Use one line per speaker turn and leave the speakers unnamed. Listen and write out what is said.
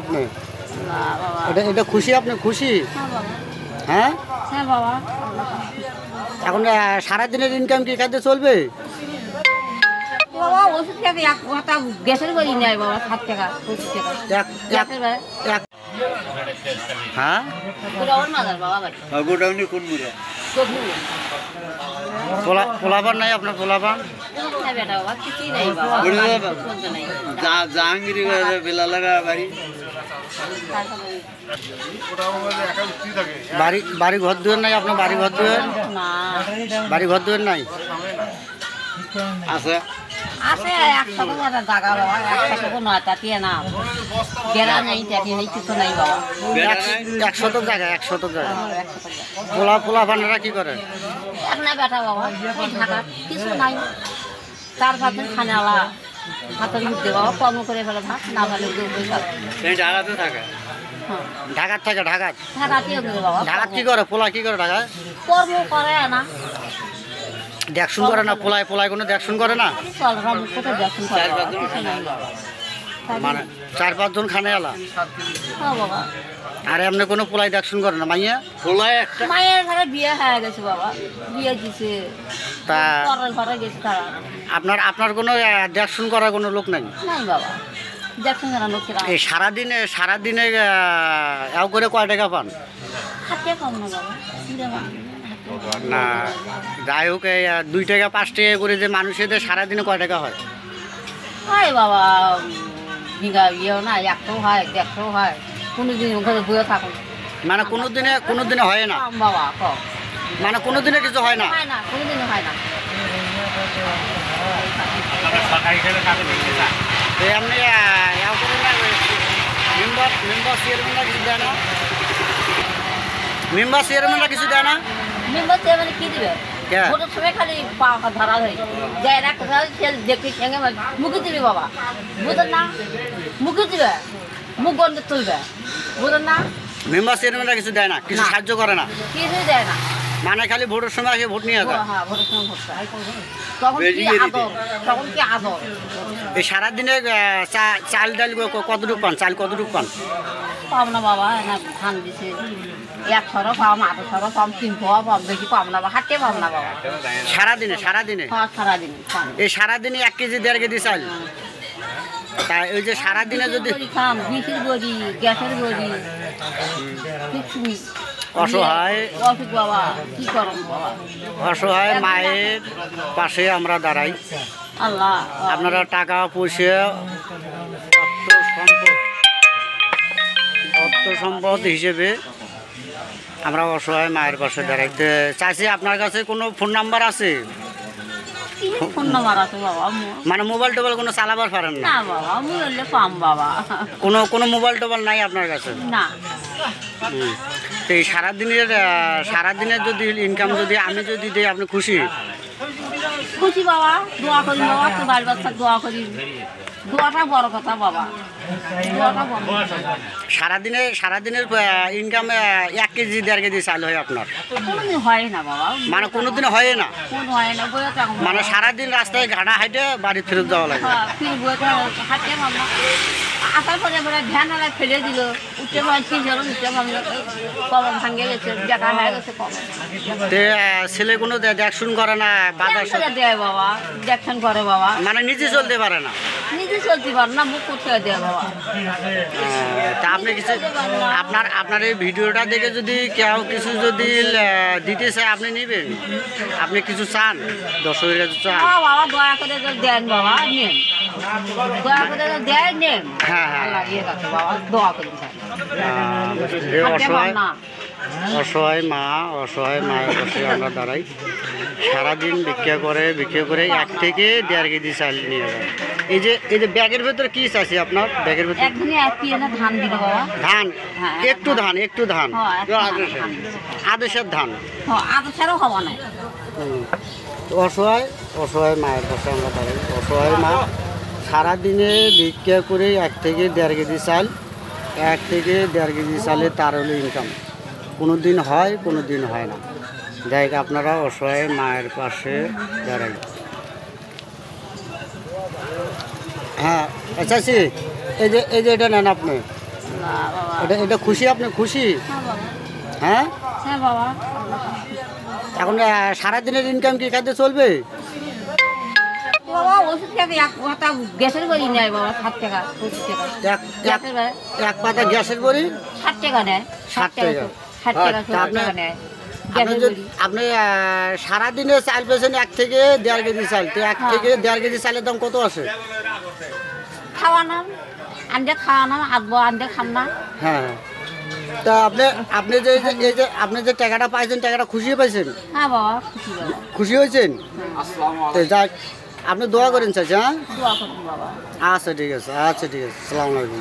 আপনি এটা খুশি? আপনি খুশি? হ্যাঁ
হ্যাঁ বাবা।
এখন সারাদিনের ইনকাম কি খাইতে চলবে?
বাবা ওষুধ খেতে এক কথা গ্যাসের করি নেয় বাবা 7 টাকা 25 টাকা।
হ্যাঁ
গোডাউনে কোন মুড়া
পোলাপান নাই আপনার? পোলাপান
জাহাঙ্গীর বেলা লাগা বাড়ি
বাড়ি বাড়ি ঘর দুয়ার নাই আপনার? বাড়ি ঘর দুয়ার বাড়ি ঘর দুয়ার নাই?
আছে
আছে 100 টাকা বাবা 100 নয় তাতে না গেলা নেই তাতে নেই কিছু নাই বাবা।
100 টাকা 100 টাকা। পোলাপানেরা কি করে?
এক না বেটা বাবা ঢাকা কিছু নাই। 4-5 দিন খানে আলা হাতের মধ্যে বাবা কর্ম করে ফেলে ভাত না ভালো
ঢাকাতে থাকে।
ঢাকার থাকে? ঢাকার
ঢাকাতেও করে বাবা।
ঢাকার কি করে? পোলা কি করে ঢাকায়?
কর্ম করে না
দেখশুন করে না? পোলায় কোনো দেখশুন করে না?
চল রাম কোথায় দেখুন কিছু নাই
মানে 4-5 জন খানে আলা।
হ্যাঁ বাবা।
আর এমনি কোনো পোলাই দেখশুন করে না? মাইয়া
পোলায় একটা
মায়ের ঘরে বিয়ে হয়ে গেছে বাবা, বিয়ে দিছে
তা
পরের ঘরে গেছে তারা।
আপনার কোনো দেখশুন করার কোনো লোক নাই?
নাই বাবা দেখুন না লোকেরা।
এই সারাদিনে এও করে কয় টাকা পান?
হাতে কম না বাবা
না যাই হোক, 2 টাকা 5 টাকা করে যে মানুষেদের সারাদিনে কয় টাকা হয়?
হয় বাবা বিঘা ইয়েও না 100 হয় 150 হয়। কোনোদিন ওখানে বয়ে থাকুন
মানে কোনোদিনে হয় না?
কম বাবা কম
মানে কোনোদিনে কিছু হয় না?
হয় না কোনোদিনও হয় না।
এমনি এও করে না মেম্বার চেয়ারম্যানরা কিছু দেয় না? মেম্বার চেয়ারম্যানরা কিছু দেয় না?
মেম্বার চেয়ারম্যান কি দিবে?
কে?
ভোটের সময় খালি পাওয়া ধরা হয়ে যায় না কোথাও দেখি সঙ্গে মুখে দিবি বাবা বুঝেন না? মুখে দিবে মুখ বন্ধ তুলবে বুঝেন না?
মেম্বার চেয়ারম্যানরা কিছু দেয় না? কিছু
না।
সাহায্য করে না?
কিছুই দেয় না।
মানে খালি ভোটের সময় এসে ভোট নিয়ে যায়?
হ্যাঁ ভোটের সময় ভোট দেয়। তখন কি আদর, তখন কি আদর।
এই সারাদিনে চাল ডাল কতটুকু পান? চাল কতটুকু পান?
পাম না বাবা না ধান দিছে 100 পাম 800 পাম 300 পাম বেশি পাম না বাবা হাতে পাম না বাবা।
সারাদিনে
হ্যাঁ সারাদিন পাম।
এই সারাদিনে 1 কেজি 1.5 কেজি চাল? তা ওই যে সারাদিনে যদি
খাম বিষের বড়ি গ্যাসের বড়ি কিছু
অসহায়
অসুখ বাবা কি করম বাবা।
অসহায় মায়ের পাশে আমরা দাঁড়াই।
আল্লাহ
আপনারা টাকা পয়সা অর্থ সম্পদ হিসেবে আমরা অসহায় মায়ের পাশে দাঁড়াইতে চাইছি। আপনার কাছে কোনো ফোন নাম্বার আছে?
ফোন নাম্বার আছে বাবা?
মানে মোবাইল টোবাইল কোনো চালাবার পারেন না?
না বাবা মোবাইলে পাম বাবা।
কোনো মোবাইল টোবাইল নাই আপনার কাছে?
না।
তো এই সারাদিনের যদি ইনকাম যদি আমি যদি দিই আপনি খুশি?
খুশি বাবা দোয়া করি বাবা তো বাড়ি বাচ্চা দোয়া করি। দোয়াটা বড় কথা বাবা দোয়াটা বড়। সারাদিনের
ইনকাম 1 কেজি 1.5 কেজি চাল হয় আপনার?
কোনোদিন হয় না বাবা।
মানে কোনোদিনে হয় না?
কোন হয় না বয়ে থাকুন
মানে সারাদিন রাস্তায় ঘাটা হাইটে বাড়ি ফেরত যাওয়া লাগে?
ফির বয়ে হাঁটতে ভাবনা আসার পরে পরে ধ্যান আলায় ফেলে দিল উঠতে পারছি যেন উঠতে ভাবনা কলম ভাঙে গেছে দেখা হয়ে গেছে কলম।
ছেলে কোনো দেখশুন করে না? বাধা
দেয় বাবা দেখছেন করে বাবা
মানে নিজে চলতে পারে না?
নিজে চলতে পারে না মুখ কোথায় দেয় বাবা।
তা আপনি কিছু আপনার এই ভিডিওটা দেখে যদি কেউ কিছু যদি দিতে চায় আপনি নেবেন? আপনি কিছু চান? দর্শকেরা চান?
বাবা দয়া করে দেন বাবা নেন দয়া করে দেয় নেন।
হ্যাঁ হ্যাঁ
বাবা দোয়া করে
অসহায় মায়ের পাশে আমরা দাঁড়াই। সারাদিন ভিক্ষা করে 1 থেকে 1.5 কেজি চাল নিয়ে যায়। এই যে ব্যাগের ভেতরে কি চাইছি আপনার? ব্যাগের ভেতরে
ধান দিল বাবা।
ধান? একটু ধান আদেশের ধান?
আদেশেরও হওয়া নাই।
অসহায় মায়ের পাশে আমরা দাঁড়াই। অসহায় মা সারাদিনে ভিক্ষা করে 1 থেকে 1.5 কেজি চাল 1 থেকে 1.5 কেজি চালে তার হলো ইনকাম। কোনো দিন হয় কোনো দিন হয় না। যাই হোক আপনারা অসহায় মায়ের পাশে দাঁড়াই। হ্যাঁ চাচি এই যে এটা নেন আপনি
না বাবা
এটা খুশি, আপনি খুশি?
হ্যাঁ বাবা
হ্যাঁ,
হ্যাঁ বাবা
এখন সারাদিনের ইনকাম কি খাদ্যে চলবে?
বাবা ওষুধ খেতে এক কথা গ্যাসের বাড়ি নেয় বাবা 60 টাকা 70 টাকা গ্যাসের বাড়ি
এক পাতা গ্যাসের বড়ি
60 টাকা নেয়
60 টাকা।
60 টাকা
তা
70 টাকা নেয়
আপনি
গ্যাসের
যদি
বাড়ি
আপনি সারাদিনে চাল পেয়েছেন 1 থেকে 1.5 কেজি চাল, তো 1 থেকে 1.5 কেজি চালের দাম কত আসে?
খাওয়ানো আনতে খাওয়ানো আসবো আনতে খান না
হ্যাঁ, তা আপনি যে আপনি যে টাকাটা পাইছেন, টাকাটা খুশি পাইছেন?
হ্যাঁ বাবা খুশি বাবা
খুশি হয়েছেন? তো যাক, আপনি দোয়া করেন চাচা। হ্যাঁ,
দোয়া করুন বাবা
আচ্ছা ঠিক আছে, আচ্ছা ঠিক আছে, আসসালামু আলাইকুম।